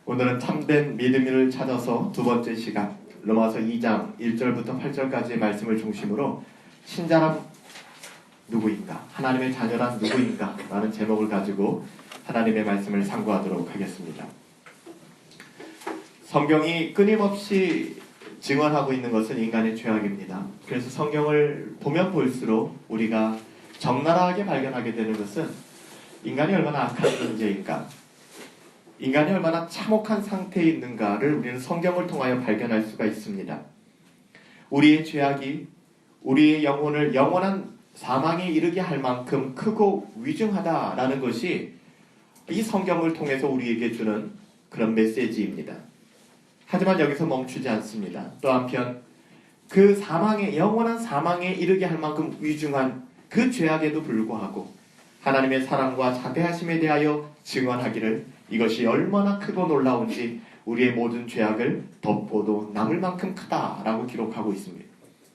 오늘은 참된 믿음을 찾아서 두 번째 시간 로마서 2장 1절부터 8절까지의 말씀을 중심으로 신자란 누구인가? 하나님의 자녀란 누구인가? 라는 제목을 가지고 하나님의 말씀을 상고하도록 하겠습니다. 성경이 끊임없이 증언하고 있는 것은 인간의 죄악입니다. 그래서 성경을 보면 볼수록 우리가 적나라하게 발견하게 되는 것은 인간이 얼마나 악한 존재인가, 인간이 얼마나 참혹한 상태에 있는가를 우리는 성경을 통하여 발견할 수가 있습니다. 우리의 죄악이 우리의 영혼을 영원한 사망에 이르게 할 만큼 크고 위중하다라는 것이 이 성경을 통해서 우리에게 주는 그런 메시지입니다. 하지만 여기서 멈추지 않습니다. 또 한편 그 사망에, 영원한 사망에 이르게 할 만큼 위중한 그 죄악에도 불구하고 하나님의 사랑과 자비하심에 대하여 증언하기를 이것이 얼마나 크고 놀라운지 우리의 모든 죄악을 덮어도 남을 만큼 크다라고 기록하고 있습니다.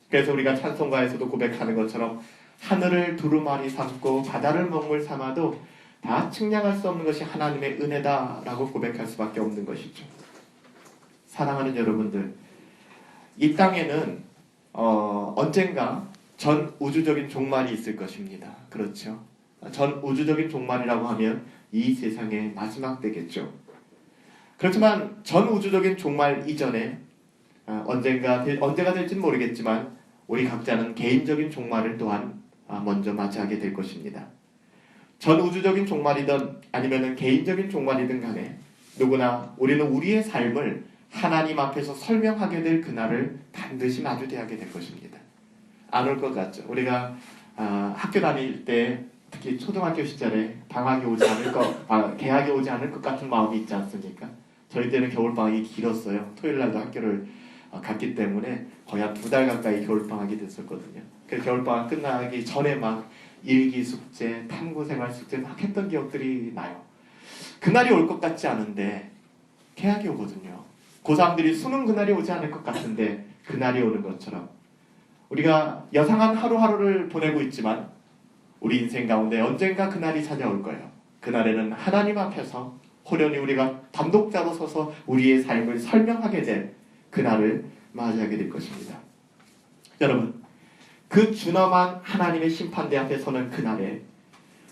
그래서 우리가 찬송가에서도 고백하는 것처럼 하늘을 두루마리 삼고 바다를 먹물 삼아도 다 측량할 수 없는 것이 하나님의 은혜다라고 고백할 수밖에 없는 것이죠. 사랑하는 여러분들, 이 땅에는 언젠가 전 우주적인 종말이 있을 것입니다. 그렇죠? 전 우주적인 종말이라고 하면 이 세상의 마지막 때겠죠. 그렇지만 전 우주적인 종말 이전에 언제가 될지는 모르겠지만 우리 각자는 개인적인 종말을 또한 먼저 맞이하게 될 것입니다. 전 우주적인 종말이든 아니면 개인적인 종말이든 간에 누구나 우리는 우리의 삶을 하나님 앞에서 설명하게 될 그날을 반드시 마주대하게 될 것입니다. 안 올 것 같죠? 우리가 학교 다닐 때 특히 초등학교 시절에 방학이 오지 않을 개학이 오지 않을 것 같은 마음이 있지 않습니까? 저희 때는 겨울방학이 길었어요. 토요일날도 학교를 갔기 때문에 거의 한 2달 가까이 겨울방학이 됐었거든요. 그래서 겨울방학 끝나기 전에 막 일기 숙제, 탐구생활 숙제 막 했던 기억들이 나요. 그날이 올 것 같지 않은데 개학이 오거든요. 고3들이 수능 그날이 오지 않을 것 같은데 그날이 오는 것처럼 우리가 여상한 하루하루를 보내고 있지만 우리 인생 가운데 언젠가 그날이 찾아올 거예요. 그날에는 하나님 앞에서 호련히 우리가 단독자로 서서 우리의 삶을 설명하게 될 그날을 맞이하게 될 것입니다. 여러분, 그 준엄한 하나님의 심판대 앞에 서는 그날에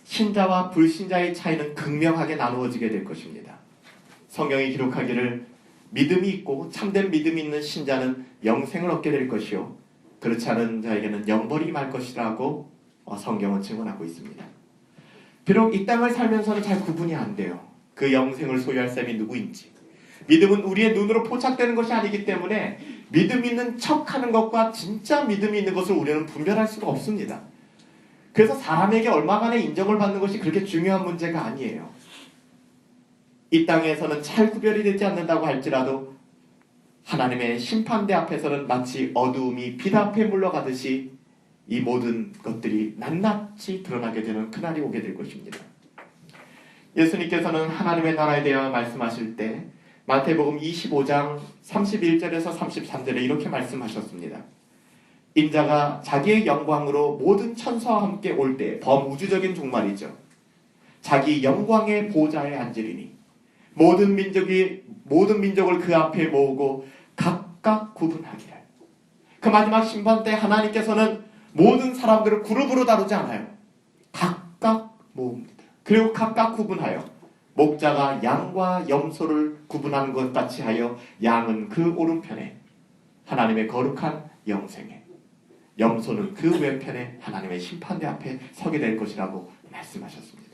신자와 불신자의 차이는 극명하게 나누어지게 될 것입니다. 성경이 기록하기를 믿음이 있고 참된 믿음이 있는 신자는 영생을 얻게 될 것이요 그렇지 않은 자에게는 영벌이 임할 것이라고 성경은 증언하고 있습니다. 비록 이 땅을 살면서는 잘 구분이 안 돼요. 그 영생을 소유할 사람이 누구인지. 믿음은 우리의 눈으로 포착되는 것이 아니기 때문에 믿음 있는 척하는 것과 진짜 믿음이 있는 것을 우리는 분별할 수가 없습니다. 그래서 사람에게 얼마만에 인정을 받는 것이 그렇게 중요한 문제가 아니에요. 이 땅에서는 잘 구별이 되지 않는다고 할지라도 하나님의 심판대 앞에서는 마치 어두움이 빛 앞에 물러가듯이 이 모든 것들이 낱낱이 드러나게 되는 그날이 오게 될 것입니다. 예수님께서는 하나님의 나라에 대하여 말씀하실 때 마태복음 25장 31절에서 33절에 이렇게 말씀하셨습니다. 인자가 자기의 영광으로 모든 천사와 함께 올 때, 범우주적인 종말이죠. 자기 영광의 보좌에 앉으리니 모든 민족을 그 앞에 모으고 각각 구분하기를. 그 마지막 심판 때 하나님께서는 모든 사람들을 그룹으로 다루지 않아요. 각각 모읍니다. 그리고 각각 구분하여 목자가 양과 염소를 구분하는 것 같이 하여 양은 그 오른편에 하나님의 거룩한 영생에, 염소는 그 왼편에 하나님의 심판대 앞에 서게 될 것이라고 말씀하셨습니다.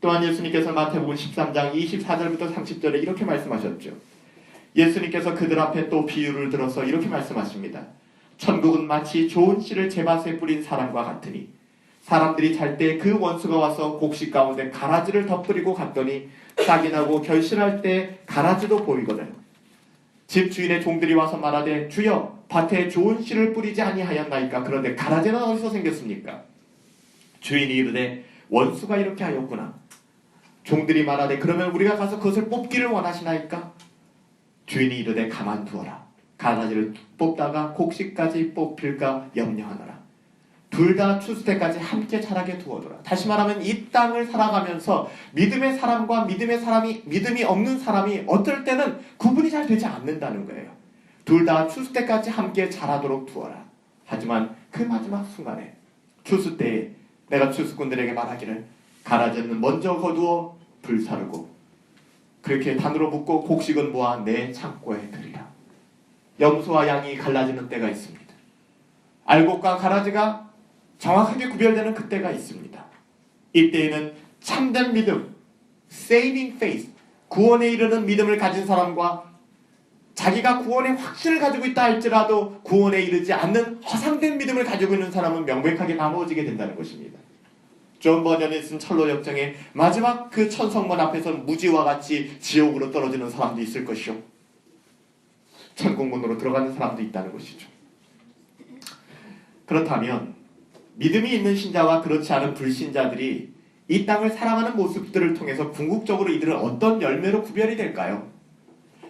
또한 예수님께서 마태복음 13장 24절부터 30절에 이렇게 말씀하셨죠. 예수님께서 그들 앞에 또 비유를 들어서 이렇게 말씀하십니다. 천국은 마치 좋은 씨를 제밭에 뿌린 사람과 같으니 사람들이 잘 때 그 원수가 와서 곡식 가운데 가라지를 덮으리고 갔더니 싹이 나고 결실할 때 가라지도 보이거든. 집 주인의 종들이 와서 말하되 주여 밭에 좋은 씨를 뿌리지 아니하였나이까. 그런데 가라지는 어디서 생겼습니까? 주인이 이르되 원수가 이렇게 하였구나. 종들이 말하되 그러면 우리가 가서 그것을 뽑기를 원하시나이까? 주인이 이르되 가만두어라. 가라지를 뽑다가 곡식까지 뽑힐까 염려하노라. 둘 다 추수 때까지 함께 자라게 두어둬라. 다시 말하면 이 땅을 살아가면서 믿음의 사람과 믿음이 없는 사람이 어떨 때는 구분이 잘 되지 않는다는 거예요. 둘 다 추수 때까지 함께 자라도록 두어라. 하지만 그 마지막 순간에 추수 때에 내가 추수꾼들에게 말하기를 가라지는 먼저 거두어 불사르고 그렇게 단으로 묶고 곡식은 모아 내 창고에 들이라. 염소와 양이 갈라지는 때가 있습니다. 알곡과 가라지가 정확하게 구별되는 그때가 있습니다. 이때에는 참된 믿음, saving faith, 구원에 이르는 믿음을 가진 사람과 자기가 구원의 확신을 가지고 있다 할지라도 구원에 이르지 않는 허상된 믿음을 가지고 있는 사람은 명백하게 나누어지게 된다는 것입니다. 존 버년이 쓴 철로 역정의 마지막 그 천성문 앞에서 무지와 같이 지옥으로 떨어지는 사람도 있을 것이요, 천국문으로 들어가는 사람도 있다는 것이죠. 그렇다면 믿음이 있는 신자와 그렇지 않은 불신자들이 이 땅을 살아가는 모습들을 통해서 궁극적으로 이들은 어떤 열매로 구별이 될까요?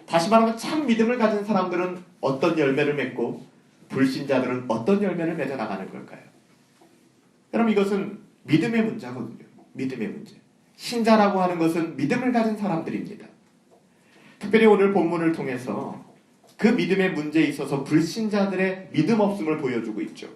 다시 말하면 참 믿음을 가진 사람들은 어떤 열매를 맺고 불신자들은 어떤 열매를 맺어 나가는 걸까요? 여러분, 이것은 믿음의 문제거든요. 믿음의 문제. 신자라고 하는 것은 믿음을 가진 사람들입니다. 특별히 오늘 본문을 통해서 그 믿음의 문제에 있어서 불신자들의 믿음 없음을 보여주고 있죠.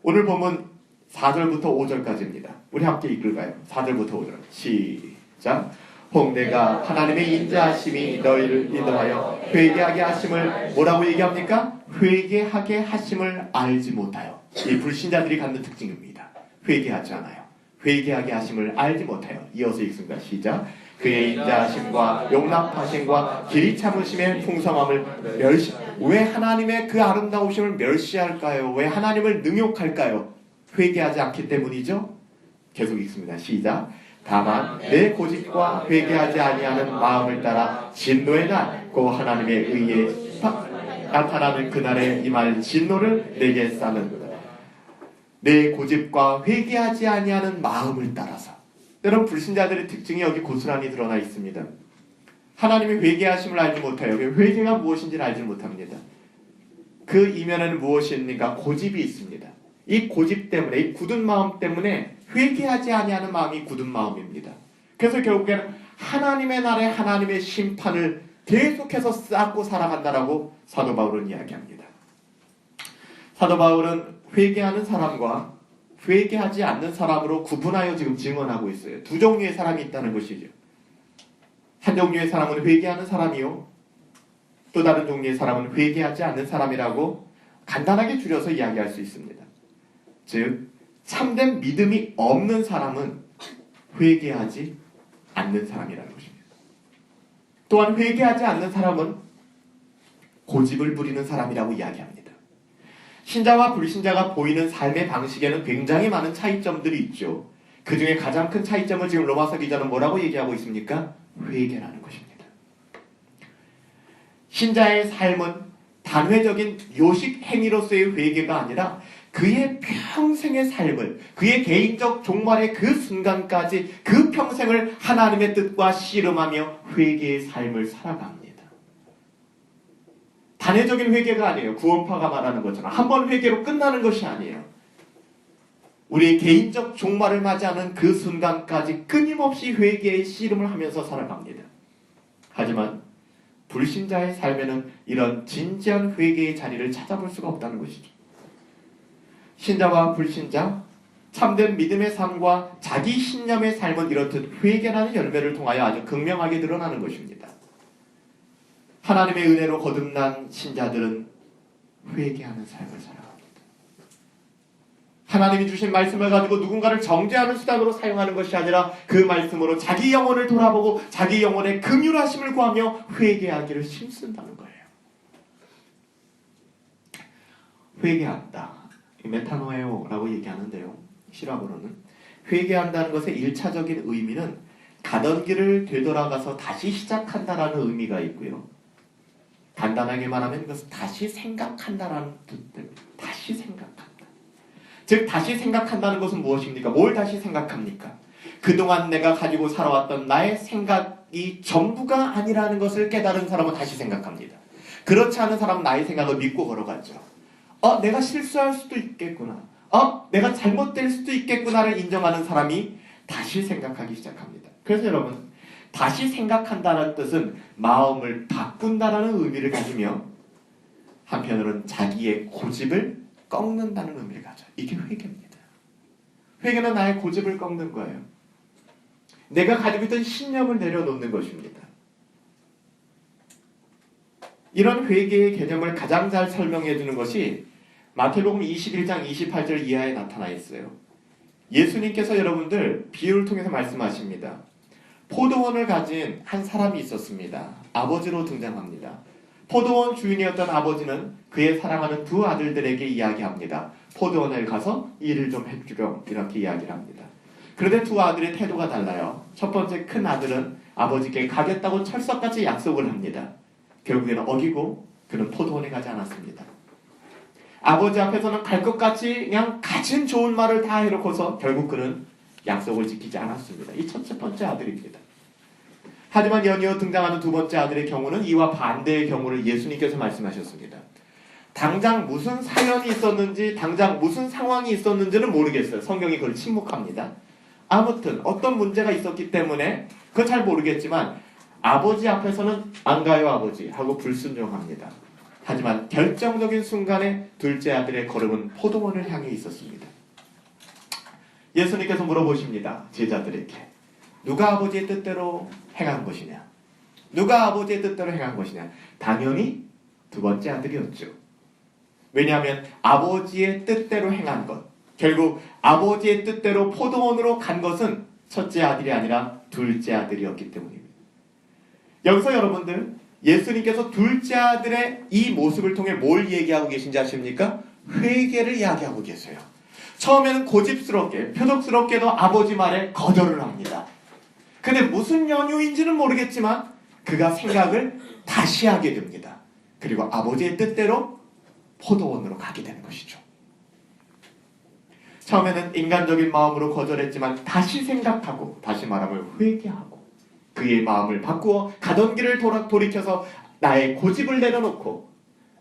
오늘 본문 4절부터 5절까지입니다. 우리 함께 읽을까요? 4절부터 5절 시작. 홍대가 하나님의 인자하심이 너희를 인도하여 회개하게 하심을 뭐라고 얘기합니까? 회개하게 하심을 알지 못하여. 이 불신자들이 갖는 특징입니다. 회개하지 않아요. 회개하게 하심을 알지 못하여. 이어서 읽습니다. 시작. 그의 인자하심과 용납하심과 길이 참으심의 풍성함을 왜 하나님의 그 아름다우심을 멸시할까요? 왜 하나님을 능욕할까요? 회개하지 않기 때문이죠. 계속 읽습니다. 시작. 다만 내 고집과 회개하지 아니하는 마음을 따라 진노의 날 곧 하나님의 의에 나타나는 그날에 임할 진노를 내게 쌓는 내 고집과 회개하지 아니하는 마음을 따라서. 여러분, 불신자들의 특징이 여기 고스란히 드러나 있습니다. 하나님의 회개하심을 알지 못해요. 회개가 무엇인지를 알지 못합니다. 그 이면에는 무엇입니까? 고집이 있습니다. 이 고집 때문에, 이 굳은 마음 때문에 회개하지 아니하는 마음이 굳은 마음입니다. 그래서 결국에는 하나님의 날에 하나님의 심판을 계속해서 쌓고 살아간다라고 사도 바울은 이야기합니다. 사도 바울은 회개하는 사람과 회개하지 않는 사람으로 구분하여 지금 증언하고 있어요. 두 종류의 사람이 있다는 것이죠. 한 종류의 사람은 회개하는 사람이요, 또 다른 종류의 사람은 회개하지 않는 사람이라고 간단하게 줄여서 이야기할 수 있습니다. 즉, 참된 믿음이 없는 사람은 회개하지 않는 사람이라는 것입니다. 또한 회개하지 않는 사람은 고집을 부리는 사람이라고 이야기합니다. 신자와 불신자가 보이는 삶의 방식에는 굉장히 많은 차이점들이 있죠. 그 중에 가장 큰 차이점을 지금 로마서 기자는 뭐라고 얘기하고 있습니까? 회개라는 것입니다. 신자의 삶은 단회적인 요식 행위로서의 회개가 아니라 그의 평생의 삶을, 그의 개인적 종말의 그 순간까지 그 평생을 하나님의 뜻과 씨름하며 회개의 삶을 살아갑니다. 단회적인 회개가 아니에요. 구원파가 말하는 것처럼 한 번 회개로 끝나는 것이 아니에요. 우리의 개인적 종말을 맞이하는 그 순간까지 끊임없이 회개의 씨름을 하면서 살아갑니다. 하지만 불신자의 삶에는 이런 진지한 회개의 자리를 찾아볼 수가 없다는 것이죠. 신자와 불신자, 참된 믿음의 삶과 자기 신념의 삶은 이렇듯 회개라는 열매를 통하여 아주 극명하게 드러나는 것입니다. 하나님의 은혜로 거듭난 신자들은 회개하는 삶을 살아갑니다. 하나님이 주신 말씀을 가지고 누군가를 정죄하는 수단으로 사용하는 것이 아니라 그 말씀으로 자기 영혼을 돌아보고 자기 영혼의 긍휼하심을 구하며 회개하기를 힘쓴다는 거예요. 회개한다. 메타노에오라고 얘기하는데요. 실화어로는 회개한다는 것의 1차적인 의미는 가던 길을 되돌아가서 다시 시작한다라는 의미가 있고요. 간단하게 말하면 이것은 다시 생각한다라는 뜻입니다. 다시 생각한다. 즉 다시 생각한다는 것은 무엇입니까? 뭘 다시 생각합니까? 그동안 내가 가지고 살아왔던 나의 생각이 전부가 아니라는 것을 깨달은 사람은 다시 생각합니다. 그렇지 않은 사람은 나의 생각을 믿고 걸어가죠. 내가 실수할 수도 있겠구나. 내가 잘못될 수도 있겠구나를 인정하는 사람이 다시 생각하기 시작합니다. 그래서 여러분, 다시 생각한다는 뜻은 마음을 바꾼다라는 의미를 가지며 한편으로는 자기의 고집을 꺾는다는 의미를 가져요. 이게 회개입니다. 회개는 나의 고집을 꺾는 거예요. 내가 가지고 있던 신념을 내려놓는 것입니다. 이런 회개의 개념을 가장 잘 설명해 주는 것이 마태복음 21장 28절 이하에 나타나 있어요. 예수님께서 여러분들 비유를 통해서 말씀하십니다. 포도원을 가진 한 사람이 있었습니다. 아버지로 등장합니다. 포도원 주인이었던 아버지는 그의 사랑하는 두 아들들에게 이야기합니다. 포도원에 가서 일을 좀 해주렴, 이렇게 이야기를 합니다. 그런데 두 아들의 태도가 달라요. 첫 번째 큰 아들은 아버지께 가겠다고 철석같이 약속을 합니다. 결국에는 어기고 그는 포도원에 가지 않았습니다. 아버지 앞에서는 갈 것 같이 그냥 가진 좋은 말을 다 해놓고서 결국 그는 약속을 지키지 않았습니다. 이 첫 번째 아들입니다. 하지만 연이어 등장하는 두 번째 아들의 경우는 이와 반대의 경우를 예수님께서 말씀하셨습니다. 당장 무슨 사연이 있었는지, 당장 무슨 상황이 있었는지는 모르겠어요. 성경이 그걸 침묵합니다. 아무튼 어떤 문제가 있었기 때문에 그건 잘 모르겠지만 아버지 앞에서는 안 가요 아버지 하고 불순종합니다. 하지만 결정적인 순간에 둘째 아들의 걸음은 포도원을 향해 있었습니다. 예수님께서 물어보십니다. 제자들에게. 누가 아버지의 뜻대로 행한 것이냐? 누가 아버지의 뜻대로 행한 것이냐? 당연히 두 번째 아들이었죠. 왜냐하면 아버지의 뜻대로 행한 것, 결국 아버지의 뜻대로 포도원으로 간 것은 첫째 아들이 아니라 둘째 아들이었기 때문입니다. 여기서 여러분들, 예수님께서 둘째 아들의 이 모습을 통해 뭘 얘기하고 계신지 아십니까? 회개를 이야기하고 계세요. 처음에는 고집스럽게, 표독스럽게도 아버지 말에 거절을 합니다. 근데 무슨 연유인지는 모르겠지만 그가 생각을 다시 하게 됩니다. 그리고 아버지의 뜻대로 포도원으로 가게 되는 것이죠. 처음에는 인간적인 마음으로 거절했지만 다시 생각하고, 다시 말하면 회개하고 그의 마음을 바꾸어 가던 길을 돌이켜서 나의 고집을 내려놓고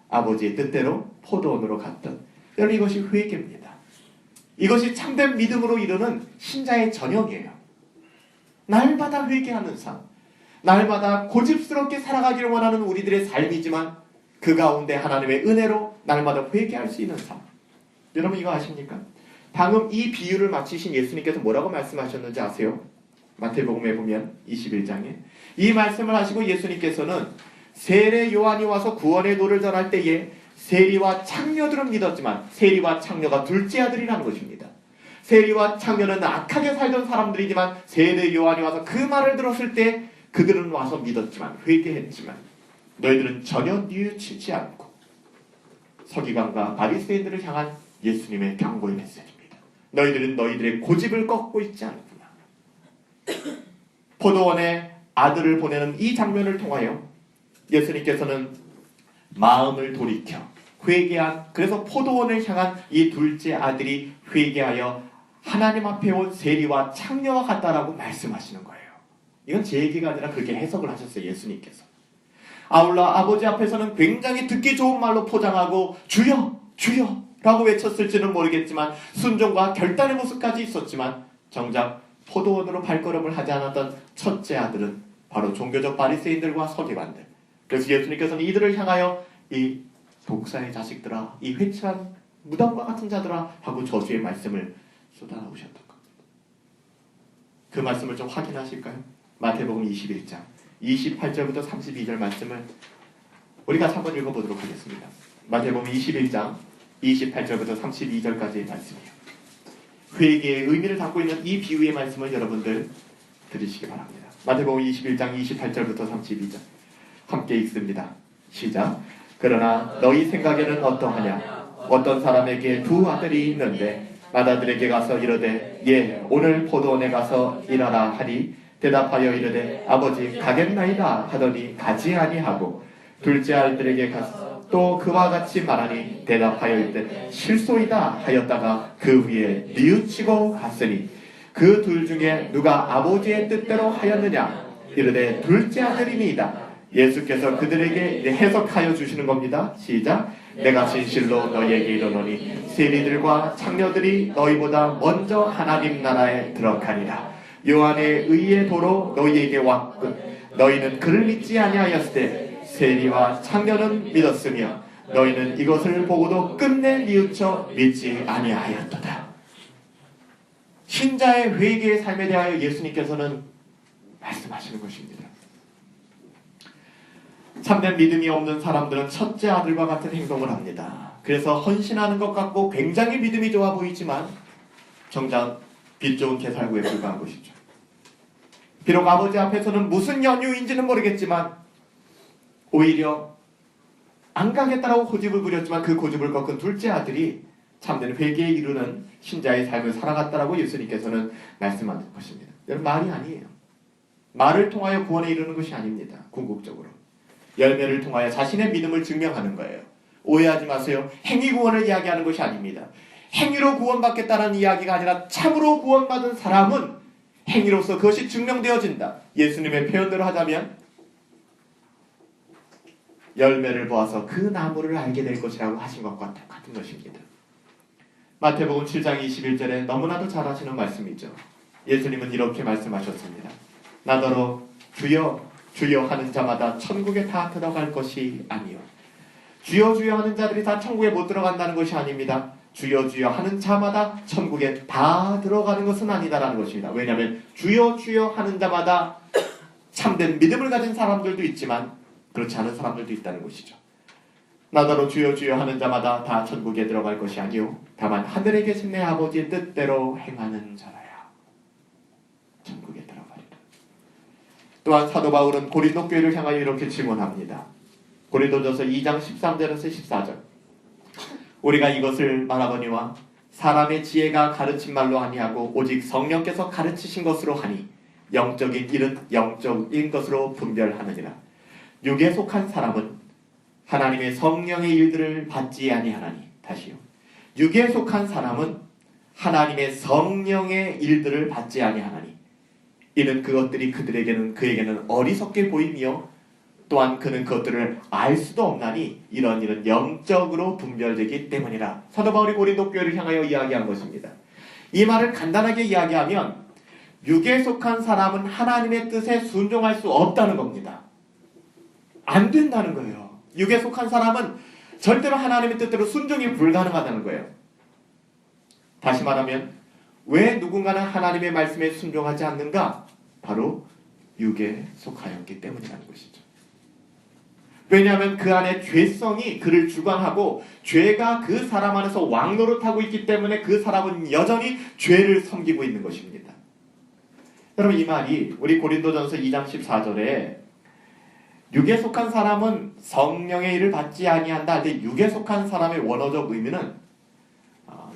아버지의 뜻대로 포도원으로 갔던, 여러분, 이것이 회개입니다. 이것이 참된 믿음으로 이르는 신자의 전형이에요. 날마다 회개하는 삶, 날마다 고집스럽게 살아가기를 원하는 우리들의 삶이지만 그 가운데 하나님의 은혜로 날마다 회개할 수 있는 삶. 여러분 이거 아십니까? 방금 이 비유를 마치신 예수님께서 뭐라고 말씀하셨는지 아세요? 마태복음에 보면 21장에 이 말씀을 하시고 예수님께서는 세례 요한이 와서 구원의 도를 전할 때에 세리와 창녀들은 믿었지만 세리와 창녀가 둘째 아들이라는 것입니다. 세리와 창녀는 악하게 살던 사람들이지만 세례 요한이 와서 그 말을 들었을 때 그들은 와서 믿었지만, 회개했지만 너희들은 전혀 뉘우치지 않고, 서기관과 바리새인들을 향한 예수님의 경고의 메시지입니다. 너희들은 너희들의 고집을 꺾고 있지 않구나. 포도원에 아들을 보내는 이 장면을 통하여 예수님께서는 마음을 돌이켜 회개한, 그래서 포도원을 향한 이 둘째 아들이 회개하여 하나님 앞에 온 세리와 창녀와 같다라고 말씀하시는 거예요. 이건 제 얘기가 아니라 그렇게 해석을 하셨어요, 예수님께서. 아울러 아버지 앞에서는 굉장히 듣기 좋은 말로 포장하고 주여! 주여! 라고 외쳤을지는 모르겠지만 순종과 결단의 모습까지 있었지만 정작 포도원으로 발걸음을 하지 않았던 첫째 아들은 바로 종교적 바리새인들과 서기관들. 그래서 예수님께서는 이들을 향하여 이 독사의 자식들아, 이 회칠한 무덤과 같은 자들아 하고 저주의 말씀을 쏟아나오셨던 겁니다. 그 말씀을 좀 확인하실까요? 마태복음 21장 28절부터 32절 말씀을 우리 같이 한번 읽어보도록 하겠습니다. 마태복음 21장 28절부터 32절까지의 말씀이에요. 회개의 의미를 담고 있는 이 비유의 말씀을 여러분들 들으시기 바랍니다. 마태복음 21장 28절부터 32절 함께 읽습니다. 시작. 그러나 너희 생각에는 어떠하냐? 어떤 사람에게 두 아들이 있는데 맏아들에게 가서 이르되 예 오늘 포도원에 가서 일하라 하니 대답하여 이르되 아버지 가겠나이다 하더니 가지 아니하고 둘째 아들에게 가서 또 그와 같이 말하니 대답하여 이르되 실소이다 하였다가 그 후에 뉘우치고 갔으니 그 둘 중에 누가 아버지의 뜻대로 하였느냐? 이르되 둘째 아들이니이다. 예수께서 그들에게 해석하여 주시는 겁니다. 시작. 내가 진실로 너희에게 이르노니 세리들과 창녀들이 너희보다 먼저 하나님 나라에 들어가리라. 요한의 의의 도로 너희에게 왔군. 너희는 그를 믿지 아니하였을 때 세리와 창녀는 믿었으며 너희는 이것을 보고도 끝내 뉘우쳐 믿지 아니하였도다. 신자의 회개의 삶에 대하여 예수님께서는 말씀하시는 것입니다. 참된 믿음이 없는 사람들은 첫째 아들과 같은 행동을 합니다. 그래서 헌신하는 것 같고 굉장히 믿음이 좋아 보이지만 정작 빛 좋은 개살구에 불과한 것이죠. 비록 아버지 앞에서는 무슨 연유인지는 모르겠지만 오히려 안 가겠다라고 고집을 부렸지만 그 고집을 꺾은 둘째 아들이 참된 회개에 이르는 신자의 삶을 살아갔다라고 예수님께서는 말씀하는 것입니다. 여러분, 말이 아니에요. 말을 통하여 구원에 이르는 것이 아닙니다. 궁극적으로 열매를 통하여 자신의 믿음을 증명하는 거예요. 오해하지 마세요. 행위 구원을 이야기하는 것이 아닙니다. 행위로 구원받겠다는 이야기가 아니라 참으로 구원받은 사람은 행위로서 그것이 증명되어진다. 예수님의 표현대로 하자면 열매를 보아서 그 나무를 알게 될 것이라고 하신 것과 똑같은 것입니다. 마태복음 7장 21절에 너무나도 잘 하시는 말씀이죠. 예수님은 이렇게 말씀하셨습니다. 나더러 주여 주여 하는 자마다 천국에 다 들어갈 것이 아니요. 주여 주여 하는 자들이 다 천국에 못 들어간다는 것이 아닙니다. 주여 주여 하는 자마다 천국에 다 들어가는 것은 아니다라는 것입니다. 왜냐하면 주여 주여 하는 자마다 참된 믿음을 가진 사람들도 있지만 그렇지 않은 사람들도 있다는 것이죠. 나더러 주여 주여 하는 자마다 다 천국에 들어갈 것이 아니요 다만 하늘에 계신 내 아버지의 뜻대로 행하는 자라야 천국에 들어가리라. 또한 사도 바울은 고린도 교회를 향하여 이렇게 증언합니다. 고린도전서 2장 13절에서 14절. 우리가 이것을 말하거니와 사람의 지혜가 가르친 말로 아니하고 오직 성령께서 가르치신 것으로 하니 영적인 일은 영적인 것으로 분별하느니라. 육에 속한 사람은 하나님의 성령의 일들을 받지 아니하나니. 다시요. 육에 속한 사람은 하나님의 성령의 일들을 받지 아니하나니. 이는 그것들이 그에게는 어리석게 보이며 또한 그는 그것들을 알 수도 없나니 이런 일은 영적으로 분별되기 때문이라. 사도 바울이 고린도 교회를 향하여 이야기한 것입니다. 이 말을 간단하게 이야기하면 육에 속한 사람은 하나님의 뜻에 순종할 수 없다는 겁니다. 안 된다는 거예요. 육에 속한 사람은 절대로 하나님의 뜻대로 순종이 불가능하다는 거예요. 다시 말하면 왜 누군가는 하나님의 말씀에 순종하지 않는가? 바로 육에 속하였기 때문이라는 것이죠. 왜냐하면 그 안에 죄성이 그를 주관하고 죄가 그 사람 안에서 왕노릇하고 있기 때문에 그 사람은 여전히 죄를 섬기고 있는 것입니다. 여러분, 이 말이 우리 고린도전서 2장 14절에 육에 속한 사람은 성령의 일을 받지 아니한다. 근데 육에 속한 사람의 원어적 의미는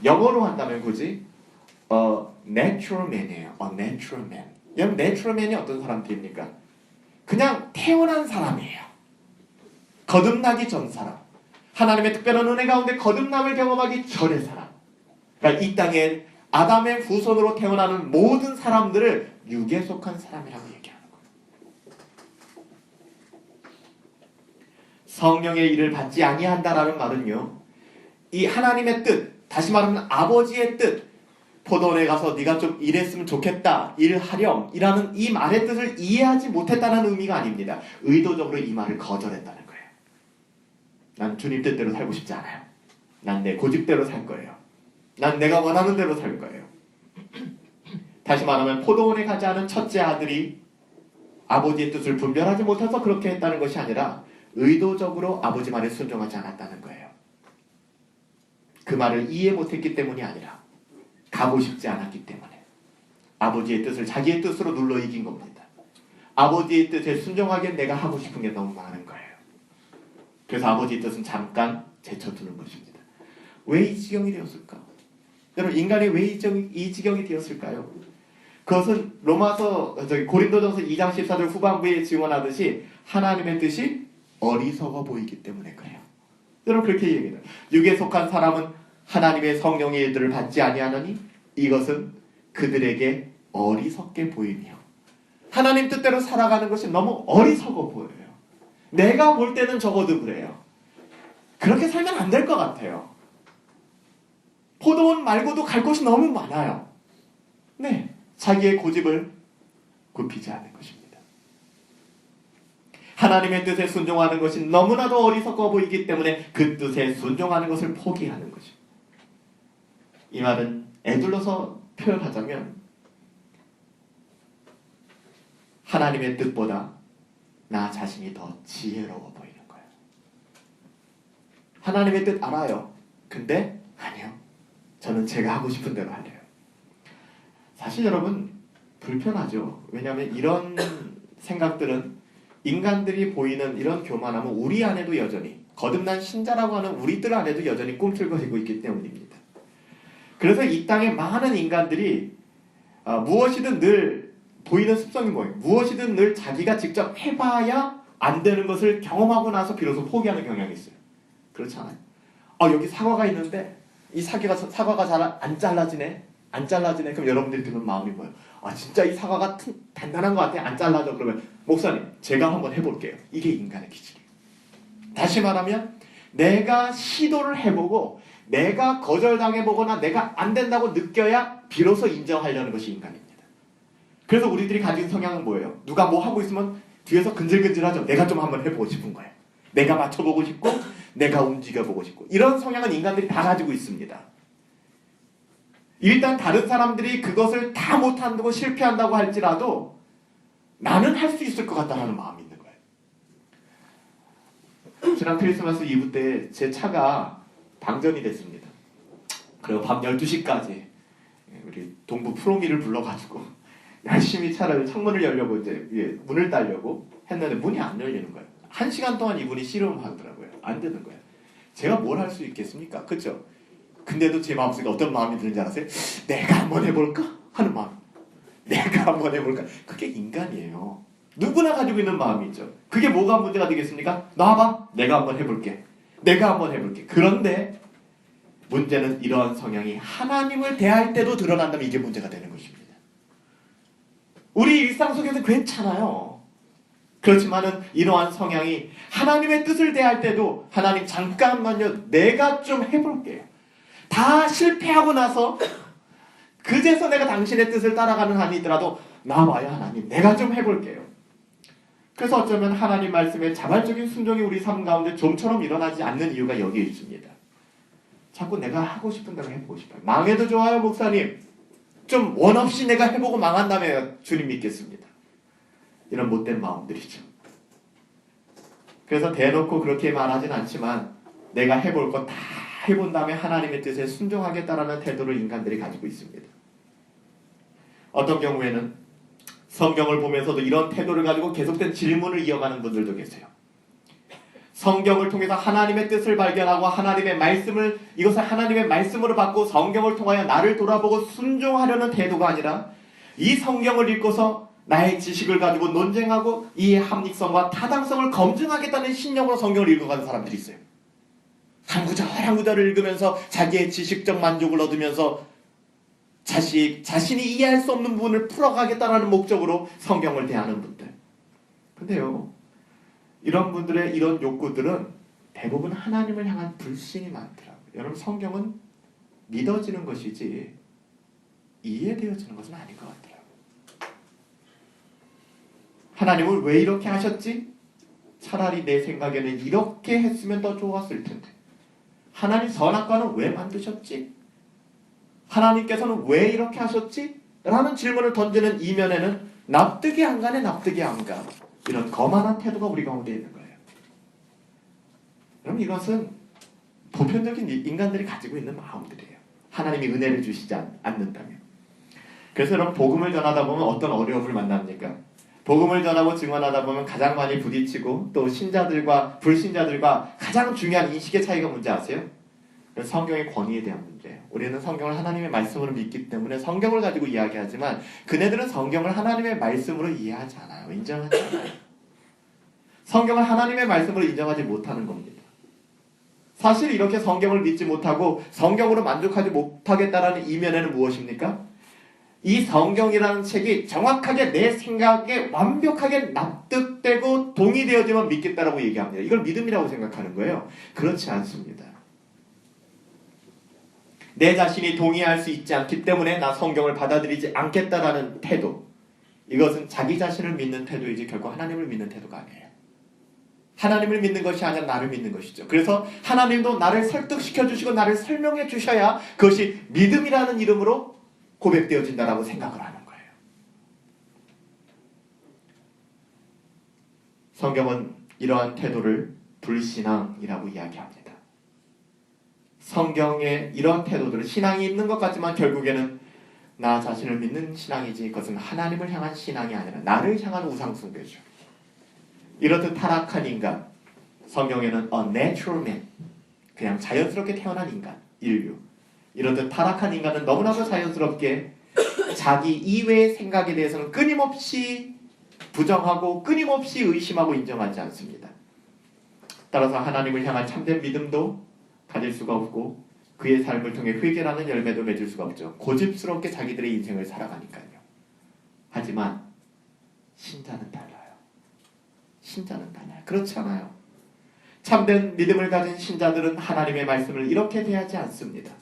영어로 한다면 굳이 natural man이에요. natural man. 여러분, natural man이 어떤 사람들입니까? 그냥 태어난 사람이에요. 거듭나기 전 사람. 하나님의 특별한 은혜 가운데 거듭남을 경험하기 전의 사람. 그러니까 이 땅에 아담의 후손으로 태어나는 모든 사람들을 육에 속한 사람이라고 얘기하는 거예요. 성령의 일을 받지 아니한다라는 말은요, 이 하나님의 뜻, 다시 말하면 아버지의 뜻, 포도원에 가서 네가 좀 일했으면 좋겠다, 일하렴 이라는 이 말의 뜻을 이해하지 못했다는 의미가 아닙니다. 의도적으로 이 말을 거절했다는 거예요. 난 주님 뜻대로 살고 싶지 않아요. 난 내 고집대로 살 거예요. 난 내가 원하는 대로 살 거예요. 다시 말하면 포도원에 가지 않은 첫째 아들이 아버지의 뜻을 분별하지 못해서 그렇게 했다는 것이 아니라 의도적으로 아버지 말에 순종하지 않았다는 거예요. 그 말을 이해 못했기 때문이 아니라 가고 싶지 않았기 때문에 아버지의 뜻을 자기의 뜻으로 눌러 이긴 겁니다. 아버지의 뜻에 순종하기엔 내가 하고 싶은 게 너무 많은 거예요. 그래서 아버지의 뜻은 잠깐 제쳐두는 것입니다. 왜 이 지경이 되었을까? 여러분, 인간이 왜 이 지경이 되었을까요? 그것은 고린도전서 2장 14절 후반부에 증언하듯이 하나님의 뜻이 어리석어 보이기 때문에 그래요. 여러분, 그렇게 얘기해요. 육에 속한 사람은 하나님의 성령의 일들을 받지 아니하느니 이것은 그들에게 어리석게 보이며 하나님 뜻대로 살아가는 것이 너무 어리석어 보여요. 내가 볼 때는 적어도 그래요. 그렇게 살면 안 될 것 같아요. 포도원 말고도 갈 곳이 너무 많아요. 네, 자기의 고집을 굽히지 않는 것입니다. 하나님의 뜻에 순종하는 것이 너무나도 어리석어 보이기 때문에 그 뜻에 순종하는 것을 포기하는 것입니다. 이 말은 에둘러서 표현하자면 하나님의 뜻보다 나 자신이 더 지혜로워 보이는 거예요. 하나님의 뜻 알아요. 근데 아니요. 저는 제가 하고 싶은 대로 하래요. 사실 여러분 불편하죠. 왜냐하면 이런 생각들은 인간들이 보이는 이런 교만함은 우리 안에도 여전히 거듭난 신자라고 하는 우리들 안에도 여전히 꿈틀거리고 있기 때문입니다. 그래서 이 땅에 많은 인간들이 무엇이든 늘 보이는 습성이 뭐예요? 무엇이든 늘 자기가 직접 해봐야 안 되는 것을 경험하고 나서 비로소 포기하는 경향이 있어요. 그렇잖아요. 여기 사과가 있는데 이 사과가 잘 안 잘라지네. 그럼 여러분들이 드는 마음이 뭐예요? 진짜 이 사과가 단단한 것 같아. 안 잘라져. 그러면 목사님 제가 한번 해볼게요. 이게 인간의 기질이에요. 다시 말하면 내가 시도를 해보고 내가 거절당해보거나 내가 안 된다고 느껴야 비로소 인정하려는 것이 인간입니다. 그래서 우리들이 가진 성향은 뭐예요? 누가 뭐 하고 있으면 뒤에서 근질근질하죠. 내가 좀 한번 해보고 싶은 거예요. 내가 맞춰보고 싶고 내가 움직여보고 싶고 이런 성향은 인간들이 다 가지고 있습니다. 일단 다른 사람들이 그것을 다 못한다고 실패한다고 할지라도 나는 할 수 있을 것 같다는 마음이 있는 거예요. 지난 크리스마스 이브 때 제 차가 방전이 됐습니다. 그리고 밤 12시까지 우리 동부 프로미를 불러가지고 열심히 차를 창문을 열려고 이제 문을 따려고 했는데 문이 안 열리는 거예요. 1시간 동안 이분이 씨름하더라고요. 안 되는 거예요. 제가 뭘 할 수 있겠습니까? 그렇죠? 근데도 제 마음속에 어떤 마음이 드는지 아세요? 내가 한번 해볼까? 하는 마음. 내가 한번 해볼까? 그게 인간이에요. 누구나 가지고 있는 마음이죠. 그게 뭐가 문제가 되겠습니까? 나와봐. 내가 한번 해볼게. 그런데 문제는 이러한 성향이 하나님을 대할 때도 드러난다면 이게 문제가 되는 것입니다. 우리 일상 속에서 괜찮아요. 그렇지만은 이러한 성향이 하나님의 뜻을 대할 때도 하나님 잠깐만요. 내가 좀 해볼게요. 다 실패하고 나서 그제서 내가 당신의 뜻을 따라가는 한이 있더라도 나와요 하나님. 내가 좀 해볼게요. 그래서 어쩌면 하나님 말씀에 자발적인 순종이 우리 삶 가운데 좀처럼 일어나지 않는 이유가 여기에 있습니다. 자꾸 내가 하고 싶은 대로 해보고 싶어요. 망해도 좋아요 목사님. 좀 원 없이 내가 해보고 망한다면 주님 믿겠습니다. 이런 못된 마음들이죠. 그래서 대놓고 그렇게 말하진 않지만 내가 해볼 거 다 해본 다음에 하나님의 뜻에 순종하겠다라는 태도를 인간들이 가지고 있습니다. 어떤 경우에는 성경을 보면서도 이런 태도를 가지고 계속된 질문을 이어가는 분들도 계세요. 성경을 통해서 하나님의 뜻을 발견하고 하나님의 말씀을 이것을 하나님의 말씀으로 받고 성경을 통하여 나를 돌아보고 순종하려는 태도가 아니라 이 성경을 읽고서 나의 지식을 가지고 논쟁하고 이의 합리성과 타당성을 검증하겠다는 신념으로 성경을 읽어가는 사람들이 있어요. 한 구절을 읽으면서 자기의 지식적 만족을 얻으면서 자신이 이해할 수 없는 부분을 풀어가겠다는 목적으로 성경을 대하는 분들. 근데요, 이런 분들의 이런 욕구들은 대부분 하나님을 향한 불신이 많더라고요. 여러분 성경은 믿어지는 것이지 이해되어지는 것은 아닌 것 같더라고요. 하나님은 왜 이렇게 하셨지? 차라리 내 생각에는 이렇게 했으면 더 좋았을 텐데. 하나님 선악과는 왜 만드셨지? 하나님께서는 왜 이렇게 하셨지? 라는 질문을 던지는 이면에는 납득이 안 가네 납득이 안 가. 이런 거만한 태도가 우리 가운데 있는 거예요. 그럼 이것은 보편적인 인간들이 가지고 있는 마음들이에요. 하나님이 은혜를 주시지 않는다면. 그래서 여러분 복음을 전하다 보면 어떤 어려움을 만납니까? 복음을 전하고 증언하다 보면 가장 많이 부딪히고 또 신자들과 불신자들과 가장 중요한 인식의 차이가 뭔지 아세요? 성경의 권위에 대한 문제예요. 우리는 성경을 하나님의 말씀으로 믿기 때문에 성경을 가지고 이야기하지만 그네들은 성경을 하나님의 말씀으로 이해하지 않아요. 인정하지 않아요. 성경을 하나님의 말씀으로 인정하지 못하는 겁니다. 사실 이렇게 성경을 믿지 못하고 성경으로 만족하지 못하겠다라는 이면에는 무엇입니까? 이 성경이라는 책이 정확하게 내 생각에 완벽하게 납득되고 동의되어지면 믿겠다라고 얘기합니다. 이걸 믿음이라고 생각하는 거예요. 그렇지 않습니다. 내 자신이 동의할 수 있지 않기 때문에 나 성경을 받아들이지 않겠다라는 태도, 이것은 자기 자신을 믿는 태도이지 결코 하나님을 믿는 태도가 아니에요. 하나님을 믿는 것이 아니라 나를 믿는 것이죠. 그래서 하나님도 나를 설득시켜 주시고 나를 설명해 주셔야 그것이 믿음이라는 이름으로 고백되어진다라고 생각을 하는 거예요. 성경은 이러한 태도를 불신앙이라고 이야기합니다. 성경에 이런 태도들은 신앙이 있는 것 같지만 결국에는 나 자신을 믿는 신앙이지 그것은 하나님을 향한 신앙이 아니라 나를 향한 우상숭배죠. 이렇듯 타락한 인간, 성경에는 a natural man, 그냥 자연스럽게 태어난 인간, 인류. 이렇듯 타락한 인간은 너무나도 자연스럽게 자기 이외의 생각에 대해서는 끊임없이 부정하고 끊임없이 의심하고 인정하지 않습니다. 따라서 하나님을 향한 참된 믿음도 가질 수가 없고 그의 삶을 통해 회개라는 열매도 맺을 수가 없죠. 고집스럽게 자기들의 인생을 살아가니까요. 하지만 신자는 달라요. 신자는 달라요. 그렇지 않아요. 참된 믿음을 가진 신자들은 하나님의 말씀을 이렇게 대하지 않습니다.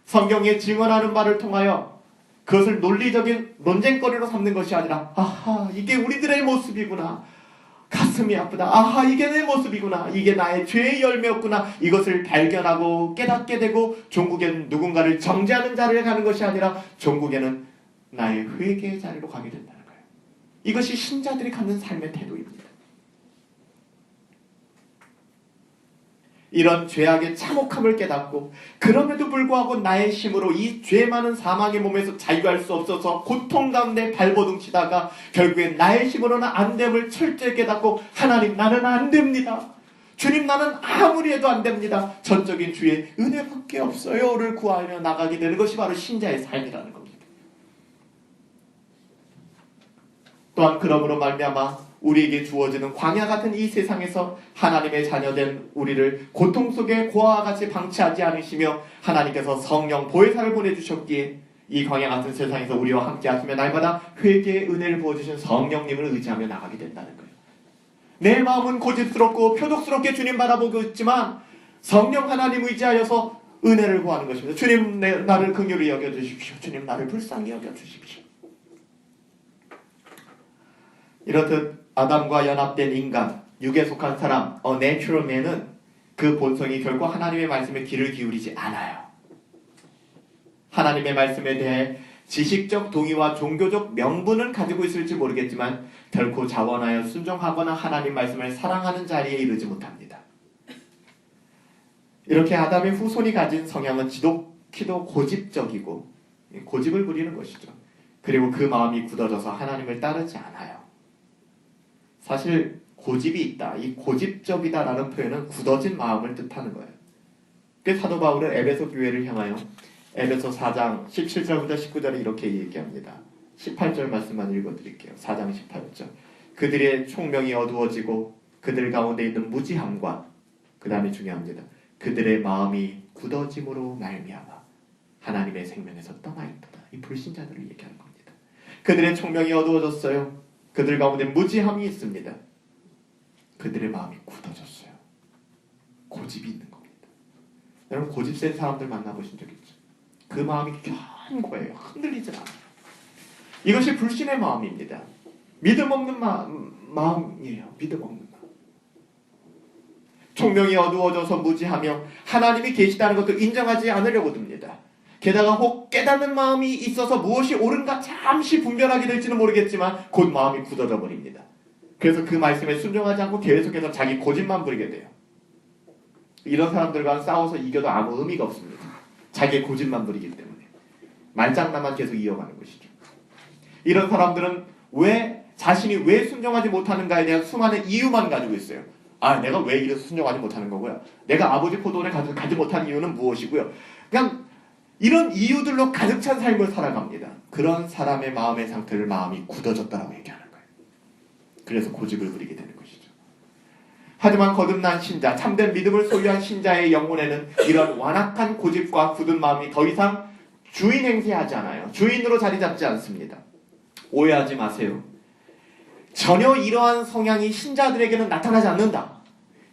성경에 증언하는 바를 통하여 그것을 논리적인 논쟁거리로 삼는 것이 아니라 아하 이게 우리들의 모습이구나. 가슴이 아프다. 아하 이게 내 모습이구나. 이게 나의 죄의 열매였구나. 이것을 발견하고 깨닫게 되고 종국에는 누군가를 정죄하는 자리에 가는 것이 아니라 종국에는 나의 회개의 자리로 가게 된다는 거예요. 이것이 신자들이 갖는 삶의 태도입니다. 이런 죄악의 참혹함을 깨닫고 그럼에도 불구하고 나의 힘으로 이 죄 많은 사망의 몸에서 자유할 수 없어서 고통 가운데 발버둥치다가 결국엔 나의 힘으로는 안 됨을 철저히 깨닫고 하나님 나는 안 됩니다. 주님 나는 아무리 해도 안 됩니다. 전적인 주의 은혜밖에 없어요를 구하며 나가게 되는 것이 바로 신자의 삶이라는 겁니다. 또한 그러므로 말미암아 우리에게 주어지는 광야 같은 이 세상에서 하나님의 자녀된 우리를 고통 속에 고아와 같이 방치하지 않으시며 하나님께서 성령 보혜사를 보내주셨기에 이 광야 같은 세상에서 우리와 함께 하시며 날마다 회개의 은혜를 부어주신 성령님을 의지하며 나가게 된다는 거예요. 내 마음은 고집스럽고 표독스럽게 주님 바라보고 있지만 성령 하나님 의지하여서 은혜를 구하는 것입니다. 주님 나를 긍휼히 여겨주십시오. 주님 나를 불쌍히 여겨주십시오. 이렇듯 아담과 연합된 인간, 육에 속한 사람, a natural man은 그 본성이 결코 하나님의 말씀에 귀를 기울이지 않아요. 하나님의 말씀에 대해 지식적 동의와 종교적 명분은 가지고 있을지 모르겠지만 결코 자원하여 순종하거나 하나님 말씀을 사랑하는 자리에 이르지 못합니다. 이렇게 아담의 후손이 가진 성향은 지독히도 고집적이고 고집을 부리는 것이죠. 그리고 그 마음이 굳어져서 하나님을 따르지 않아요. 사실 고집이 있다, 이 고집적이다라는 표현은 굳어진 마음을 뜻하는 거예요. 그 사도 바울은 에베소 교회를 향하여 에베소 4장 17절부터 19절에 이렇게 얘기합니다. 18절 말씀만 읽어드릴게요. 4장 18절. 그들의 총명이 어두워지고 그들 가운데 있는 무지함과 그 다음에 중요합니다. 그들의 마음이 굳어짐으로 말미암아 하나님의 생명에서 떠나있도다. 이 불신자들을 얘기하는 겁니다. 그들의 총명이 어두워졌어요. 그들 가운데 무지함이 있습니다. 그들의 마음이 굳어졌어요. 고집이 있는 겁니다. 여러분 고집 센 사람들 만나보신 적 있죠? 그 마음이 견고해요. 흔들리질 않아요. 이것이 불신의 마음입니다. 믿음 없는 마음이에요. 믿음 없는 마음. 총명이 어두워져서 무지하며 하나님이 계시다는 것도 인정하지 않으려고 듭니다. 게다가 혹 깨닫는 마음이 있어서 무엇이 옳은가 잠시 분별하게 될지는 모르겠지만 곧 마음이 굳어져 버립니다. 그래서 그 말씀에 순종하지 않고 계속해서 자기 고집만 부리게 돼요. 이런 사람들과 싸워서 이겨도 아무 의미가 없습니다. 자기의 고집만 부리기 때문에. 말장난만 계속 이어가는 것이죠. 이런 사람들은 자신이 왜 순종하지 못하는가에 대한 수많은 이유만 가지고 있어요. 내가 왜 이래서 순종하지 못하는 거고요. 내가 아버지 포도원에 가지 못한 이유는 무엇이고요. 그냥 이런 이유들로 가득 찬 삶을 살아갑니다. 그런 사람의 마음의 상태를 마음이 굳어졌다라고 얘기하는 거예요. 그래서 고집을 부리게 되는 것이죠. 하지만 거듭난 신자, 참된 믿음을 소유한 신자의 영혼에는 이런 완악한 고집과 굳은 마음이 더 이상 주인 행세하지 않아요. 주인으로 자리 잡지 않습니다. 오해하지 마세요. 전혀 이러한 성향이 신자들에게는 나타나지 않는다.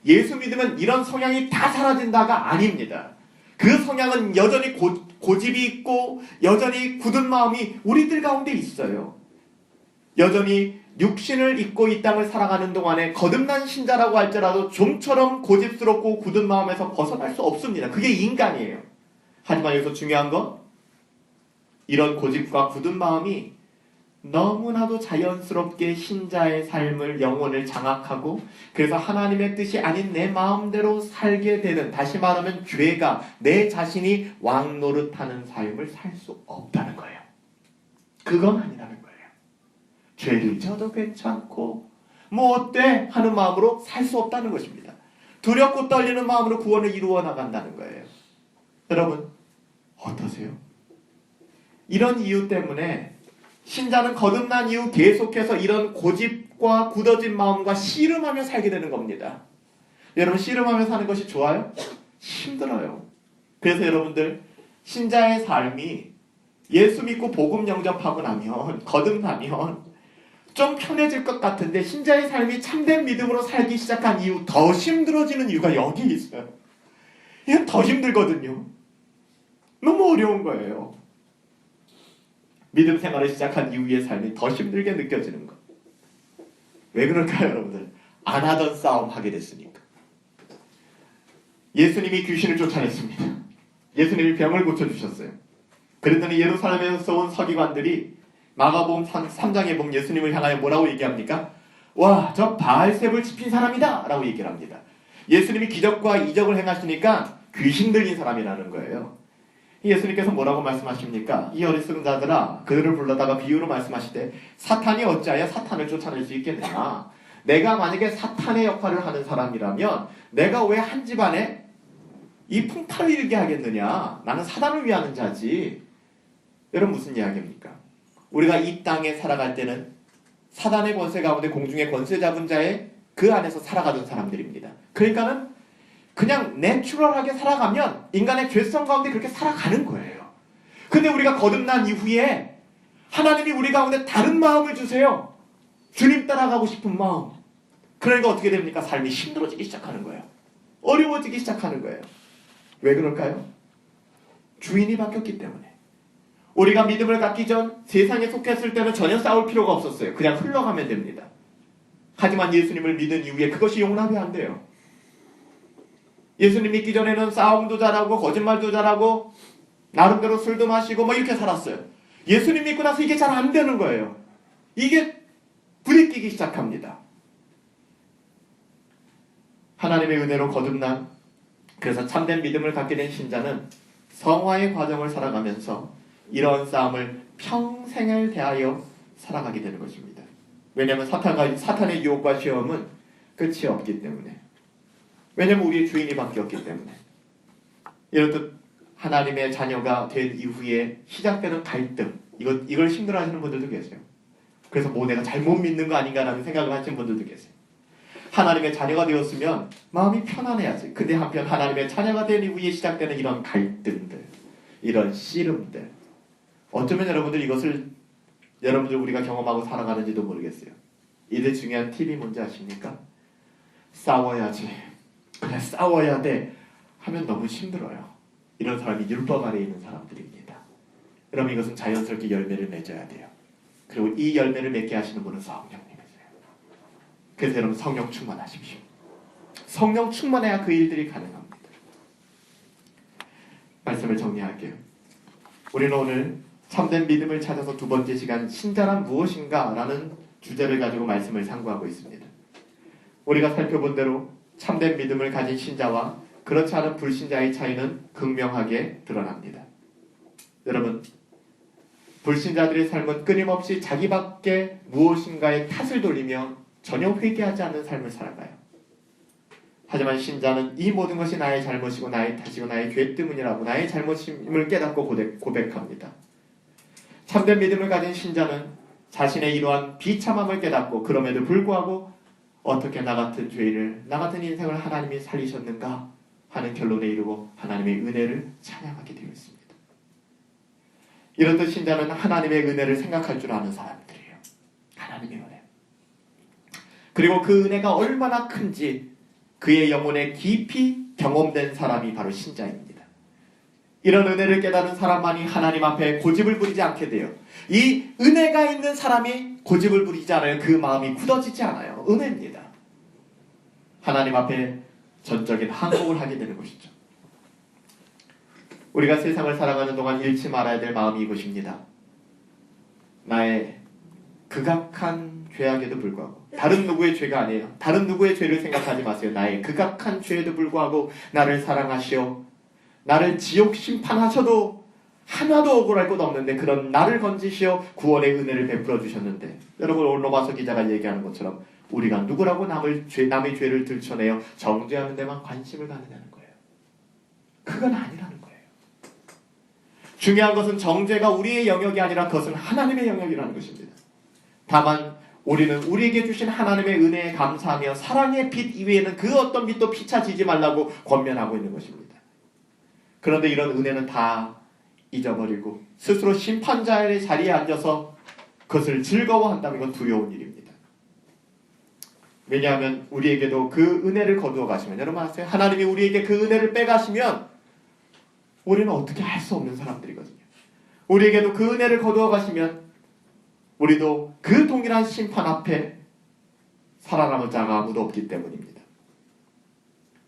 예수 믿으면 이런 성향이 다 사라진다가 아닙니다. 그 성향은 여전히 고집이 있고 여전히 굳은 마음이 우리들 가운데 있어요. 여전히 육신을 입고 이 땅을 살아가는 동안에 거듭난 신자라고 할지라도 좀처럼 고집스럽고 굳은 마음에서 벗어날 수 없습니다. 그게 인간이에요. 하지만 여기서 중요한 건 이런 고집과 굳은 마음이 너무나도 자연스럽게 신자의 삶을, 영혼을 장악하고 그래서 하나님의 뜻이 아닌 내 마음대로 살게 되는, 다시 말하면 죄가 내 자신이 왕노릇하는 삶을 살 수 없다는 거예요. 그건 아니라는 거예요. 죄를 져도 괜찮고 뭐 어때 하는 마음으로 살 수 없다는 것입니다. 두렵고 떨리는 마음으로 구원을 이루어 나간다는 거예요. 여러분 어떠세요? 이런 이유 때문에 신자는 거듭난 이후 계속해서 이런 고집과 굳어진 마음과 씨름하며 살게 되는 겁니다. 여러분 씨름하며 사는 것이 좋아요? 힘들어요. 그래서 여러분들 신자의 삶이 예수 믿고 복음 영접하고 나면, 거듭나면 좀 편해질 것 같은데 신자의 삶이 참된 믿음으로 살기 시작한 이후 더 힘들어지는 이유가 여기 있어요. 이건 더 힘들거든요. 너무 어려운 거예요. 믿음 생활을 시작한 이후의 삶이 더 힘들게 느껴지는 것. 왜 그럴까요, 여러분들? 안 하던 싸움 하게 됐으니까. 예수님이 귀신을 쫓아냈습니다. 예수님이 병을 고쳐주셨어요. 그랬더니 예루살렘에서 온 서기관들이 마가복음 3장에 보면 예수님을 향하여 뭐라고 얘기합니까? 와, 저 바알셉을 지핀 사람이다! 라고 얘기를 합니다. 예수님이 기적과 이적을 행하시니까 귀신 들린 사람이라는 거예요. 예수님께서 뭐라고 말씀하십니까? 이 어리석은 자들아, 그들을 불러다가 비유로 말씀하시되 사탄이 어찌하여 사탄을 쫓아낼 수 있겠느냐? 내가 만약에 사탄의 역할을 하는 사람이라면 내가 왜 한 집안에 이 풍파를 일게 하겠느냐? 나는 사단을 위하는 자지. 여러분 무슨 이야기입니까? 우리가 이 땅에 살아갈 때는 사단의 권세 가운데 공중의 권세 잡은 자의 그 안에서 살아가던 사람들입니다. 그러니까는 그냥 내추럴하게 살아가면 인간의 죄성 가운데 그렇게 살아가는 거예요. 근데 우리가 거듭난 이후에 하나님이 우리 가운데 다른 마음을 주세요. 주님 따라가고 싶은 마음. 그러니까 어떻게 됩니까? 삶이 힘들어지기 시작하는 거예요. 어려워지기 시작하는 거예요. 왜 그럴까요? 주인이 바뀌었기 때문에. 우리가 믿음을 갖기 전 세상에 속했을 때는 전혀 싸울 필요가 없었어요. 그냥 흘러가면 됩니다. 하지만 예수님을 믿은 이후에 그것이 용납이 안 돼요. 예수님 믿기 전에는 싸움도 잘하고 거짓말도 잘하고 나름대로 술도 마시고 뭐 이렇게 살았어요. 예수님 믿고 나서 이게 잘 안 되는 거예요. 이게 부딪히기 시작합니다. 하나님의 은혜로 거듭난, 그래서 참된 믿음을 갖게 된 신자는 성화의 과정을 살아가면서 이런 싸움을 평생을 대하여 살아가게 되는 것입니다. 왜냐하면 사탄의 유혹과 시험은 끝이 없기 때문에. 왜냐하면 우리의 주인이 바뀌었기 때문에. 이렇듯 하나님의 자녀가 된 이후에 시작되는 갈등, 이걸 힘들어하시는 분들도 계세요. 그래서 뭐 내가 잘못 믿는 거 아닌가라는 생각을 하시는 분들도 계세요. 하나님의 자녀가 되었으면 마음이 편안해야지. 근데 한편 하나님의 자녀가 된 이후에 시작되는 이런 갈등들, 이런 씨름들, 어쩌면 여러분들 이것을 여러분들 우리가 경험하고 살아가는지도 모르겠어요. 이들 중요한 팁이 뭔지 아십니까? 싸워야지, 그래 싸워야 돼 하면 너무 힘들어요. 이런 사람이 율법 아래에 있는 사람들입니다. 그럼 이것은 자연스럽게 열매를 맺어야 돼요. 그리고 이 열매를 맺게 하시는 분은 성령님이세요. 그래서 여러분 성령 충만하십시오. 성령 충만해야 그 일들이 가능합니다. 말씀을 정리할게요. 우리는 오늘 참된 믿음을 찾아서 두 번째 시간, 신자란 무엇인가 라는 주제를 가지고 말씀을 상고하고 있습니다. 우리가 살펴본 대로 참된 믿음을 가진 신자와 그렇지 않은 불신자의 차이는 극명하게 드러납니다. 여러분, 불신자들의 삶은 끊임없이 자기밖에 무엇인가에 탓을 돌리며 전혀 회개하지 않는 삶을 살아가요. 하지만 신자는 이 모든 것이 나의 잘못이고 나의 탓이고 나의 죄 때문이라고 나의 잘못임을 깨닫고 고백합니다. 참된 믿음을 가진 신자는 자신의 이러한 비참함을 깨닫고 그럼에도 불구하고 어떻게 나 같은 죄인을, 나 같은 인생을 하나님이 살리셨는가 하는 결론에 이르고 하나님의 은혜를 찬양하게 되어 있습니다. 이렇듯 신자는 하나님의 은혜를 생각할 줄 아는 사람들이에요. 하나님의 은혜. 그리고 그 은혜가 얼마나 큰지 그의 영혼에 깊이 경험된 사람이 바로 신자입니다. 이런 은혜를 깨달은 사람만이 하나님 앞에 고집을 부리지 않게 돼요. 이 은혜가 있는 사람이 고집을 부리지 않아요. 그 마음이 굳어지지 않아요. 은혜입니다. 하나님 앞에 전적인 항복을 하게 되는 것이죠. 우리가 세상을 살아가는 동안 잃지 말아야 될 마음이 이것입니다. 나의 극악한 죄악에도 불구하고, 다른 누구의 죄가 아니에요. 다른 누구의 죄를 생각하지 마세요. 나의 극악한 죄에도 불구하고 나를 사랑하시오, 나를 지옥 심판하셔도 하나도 억울할 것 없는데 그런 나를 건지시어 구원의 은혜를 베풀어 주셨는데, 여러분 오늘 로마서 기자가 얘기하는 것처럼 우리가 누구라고 남의 죄를 들춰내어 정죄하는 데만 관심을 갖느냐는 거예요. 그건 아니라는 거예요. 중요한 것은 정죄가 우리의 영역이 아니라 그것은 하나님의 영역이라는 것입니다. 다만 우리는 우리에게 주신 하나님의 은혜에 감사하며 사랑의 빛 이외에는 그 어떤 빛도 피차지지 말라고 권면하고 있는 것입니다. 그런데 이런 은혜는 다 잊어버리고 스스로 심판자의 자리에 앉아서 그것을 즐거워한다는 건 두려운 일입니다. 왜냐하면 우리에게도 그 은혜를 거두어 가시면, 여러분 아세요? 하나님이 우리에게 그 은혜를 빼가시면 우리는 어떻게 할 수 없는 사람들이거든요. 우리에게도 그 은혜를 거두어 가시면 우리도 그 동일한 심판 앞에 살아남을 자가 아무도 없기 때문입니다.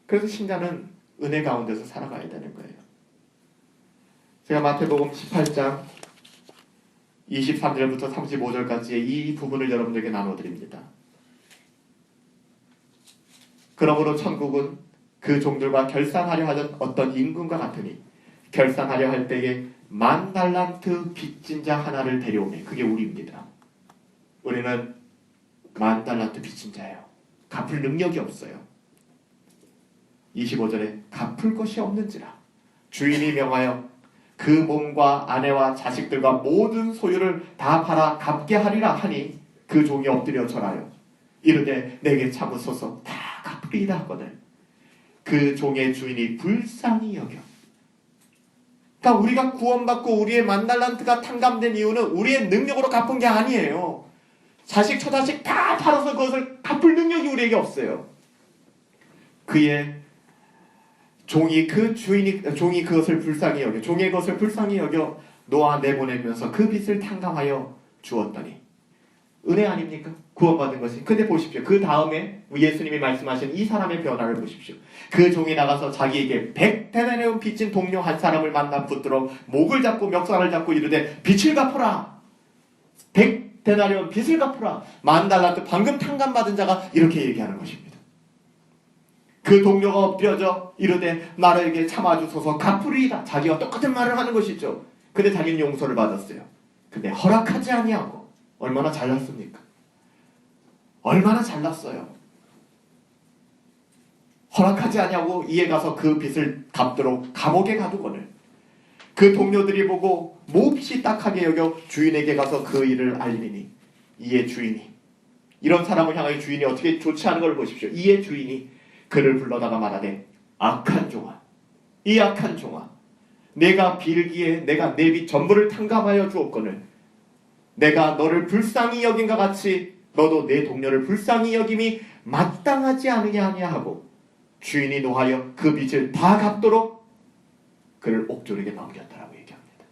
그래서 신자는 은혜 가운데서 살아가야 되는 거예요. 제가 마태복음 18장 23절부터 35절까지의 이 부분을 여러분들에게 나눠드립니다. 그러므로 천국은 그 종들과 결산하려 하던 어떤 임금과 같으니 결산하려 할 때에 10,000달란트 빚진 자 하나를 데려오네. 그게 우리입니다. 우리는 10,000달란트 빚진 자예요. 갚을 능력이 없어요. 25절에 갚을 것이 없는지라 주인이 명하여 그 몸과 아내와 자식들과 모든 소유를 다 팔아 갚게 하리라 하니 그 종이 엎드려 절하여 이르되 내게 참으소서 다 갚으리이다 하거늘 그 종의 주인이 불쌍히 여겨. 그러니까 우리가 구원받고 우리의 10,000달란트가 탕감된 이유는 우리의 능력으로 갚은 게 아니에요. 자식 처자식 다 팔아서 그것을 갚을 능력이 우리에게 없어요. 그의 종이 그것을 불쌍히 여겨, 종의 것을 불쌍히 여겨 놓아 내보내면서 그 빚을 탕감하여 주었더니 은혜 아닙니까? 구원받은 것이. 근데 보십시오. 그 다음에 예수님이 말씀하신 이 사람의 변화를 보십시오. 그 종이 나가서 자기에게 100데나리온 빚진 동료 한 사람을 만나 붙들어 목을 잡고 멱살을 잡고 이르되 빚을 갚으라. 100데나리온 빚을 갚으라. 10,000달란트 방금 탕감받은 자가 이렇게 얘기하는 것입니다. 그 동료가 엎드려져 이르되 나에게 참아주소서 갚으리이다. 자기가 똑같은 말을 하는 것이죠. 근데 자기는 용서를 받았어요. 근데 허락하지 아니하고. 얼마나 잘났습니까? 얼마나 잘났어요. 허락하지 아니하고 이에 가서 그 빚을 갚도록 감옥에 가두거늘 그 동료들이 보고 몹시 딱하게 여겨 주인에게 가서 그 일을 알리니 이에 주인이, 이런 사람을 향하여 주인이 어떻게 조치하는 걸 보십시오. 이에 주인이 그를 불러다가 말하되 악한 종아, 이 악한 종아, 내가 빌기에 내가 내 빚 전부를 탕감하여 주었거늘 내가 너를 불쌍히 여긴과 같이 너도 내 동료를 불쌍히 여김이 마땅하지 않으냐 하고 주인이 노하여 그 빚을 다 갚도록 그를 옥졸에게 넘겼다라고 얘기합니다.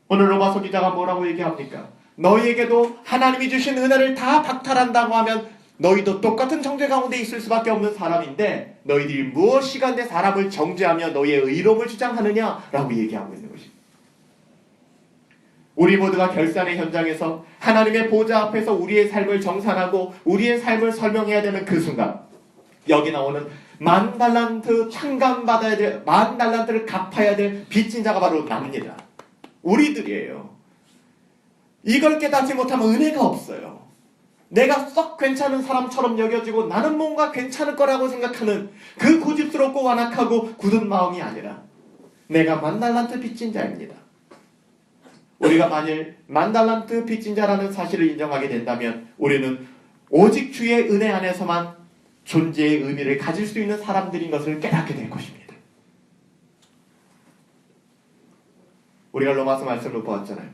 오늘 로마서 기자가 뭐라고 얘기합니까? 너희에게도 하나님이 주신 은혜를 다 박탈한다고 하면 너희도 똑같은 정죄 가운데 있을 수밖에 없는 사람인데 너희들이 무엇이가 내 사람을 정죄하며 너희의 의로움을 주장하느냐라고 얘기하고 있는 것입니다. 우리 모두가 결산의 현장에서 하나님의 보좌 앞에서 우리의 삶을 정산하고 우리의 삶을 설명해야 되는 그 순간 여기 나오는 10,000달란트 탕감받아야 될, 10,000달란트를 갚아야 될 빚진 자가 바로 납니다. 우리들이에요. 이걸 깨닫지 못하면 은혜가 없어요. 내가 썩 괜찮은 사람처럼 여겨지고 나는 뭔가 괜찮을 거라고 생각하는 그 고집스럽고 완악하고 굳은 마음이 아니라 내가 10,000달란트 빚진 자입니다. 우리가 만일 10,000달란트 빚진 자라는 사실을 인정하게 된다면 우리는 오직 주의 은혜 안에서만 존재의 의미를 가질 수 있는 사람들인 것을 깨닫게 될 것입니다. 우리가 로마서 말씀을 보았잖아요.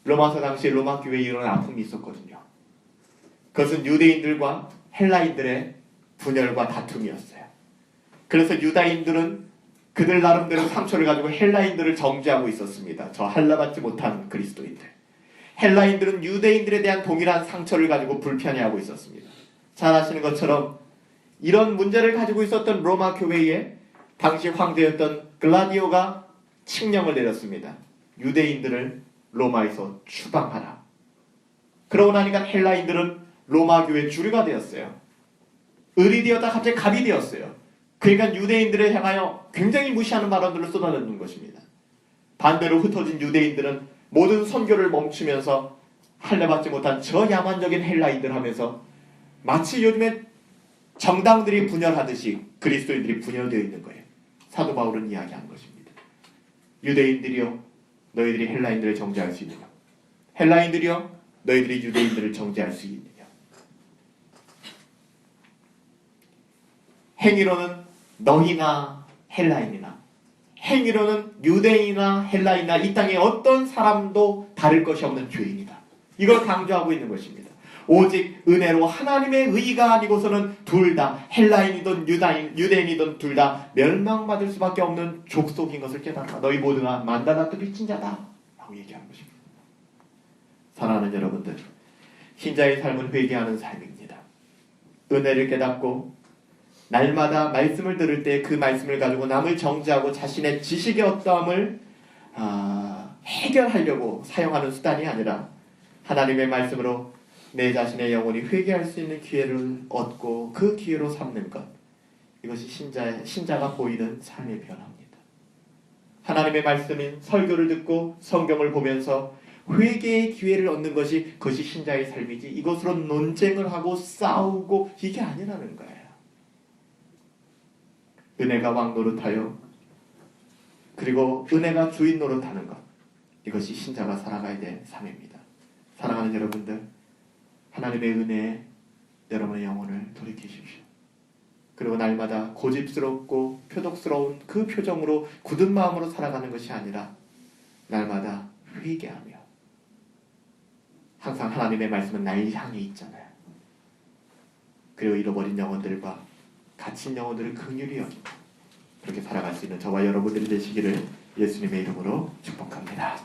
로마서 당시 로마 교회에 이런 아픔이 있었거든요. 그것은 유대인들과 헬라인들의 분열과 다툼이었어요. 그래서 유다인들은 그들 나름대로 상처를 가지고 헬라인들을 정죄하고 있었습니다. 저 할례받지 못한 그리스도인들. 헬라인들은 유대인들에 대한 동일한 상처를 가지고 불편해하고 있었습니다. 잘 아시는 것처럼 이런 문제를 가지고 있었던 로마 교회에 당시 황제였던 글라디오가 칙령을 내렸습니다. 유대인들을 로마에서 추방하라. 그러고 나니까 헬라인들은 로마 교회 주류가 되었어요. 을이 되었다 갑자기 갑이 되었어요. 그러니까 유대인들을 향하여 굉장히 무시하는 발언들을 쏟아내는 것입니다. 반대로 흩어진 유대인들은 모든 선교를 멈추면서 할례받지 못한 저 야만적인 헬라인들 하면서 마치 요즘에 정당들이 분열하듯이 그리스도인들이 분열되어 있는 거예요. 사도 바울은 이야기한 것입니다. 유대인들이여 너희들이 헬라인들을 정죄할 수 있느냐? 헬라인들이여 너희들이 유대인들을 정죄할 수 있느냐? 행위로는 너희나 헬라인이나 행위로는 유대인이나 헬라인이나 이 땅에 어떤 사람도 다를 것이 없는 죄인이다. 이걸 강조하고 있는 것입니다. 오직 은혜로 하나님의 의가 아니고서는 둘 다 헬라인이든 유대인이든 둘 다 멸망받을 수밖에 없는 족속인 것을 깨달아. 너희 모두가 만다나도 빚진 자다 라고 얘기하는 것입니다. 사랑하는 여러분들, 신자의 삶은 회개하는 삶입니다. 은혜를 깨닫고 날마다 말씀을 들을 때 그 말씀을 가지고 남을 정죄하고 자신의 지식의 어떠함을 해결하려고 사용하는 수단이 아니라 하나님의 말씀으로 내 자신의 영혼이 회개할 수 있는 기회를 얻고 그 기회로 삼는 것, 이것이 신자가 보이는 삶의 변화입니다. 하나님의 말씀인 설교를 듣고 성경을 보면서 회개의 기회를 얻는 것이 그것이 신자의 삶이지, 이것으로 논쟁을 하고 싸우고 이게 아니라는 거예요. 은혜가 왕 노릇하여 그리고 은혜가 주인 노릇하는 것, 이것이 신자가 살아가야 될 삶입니다. 사랑하는 여러분들, 하나님의 은혜에 여러분의 영혼을 돌이키십시오. 그리고 날마다 고집스럽고 표독스러운 그 표정으로 굳은 마음으로 살아가는 것이 아니라 날마다 회개하며, 항상 하나님의 말씀은 날 향해 있잖아요. 그리고 잃어버린 영혼들과 갇힌 영혼들을 긍휼히 여기고 그렇게 살아갈 수 있는 저와 여러분들이 되시기를 예수님의 이름으로 축복합니다.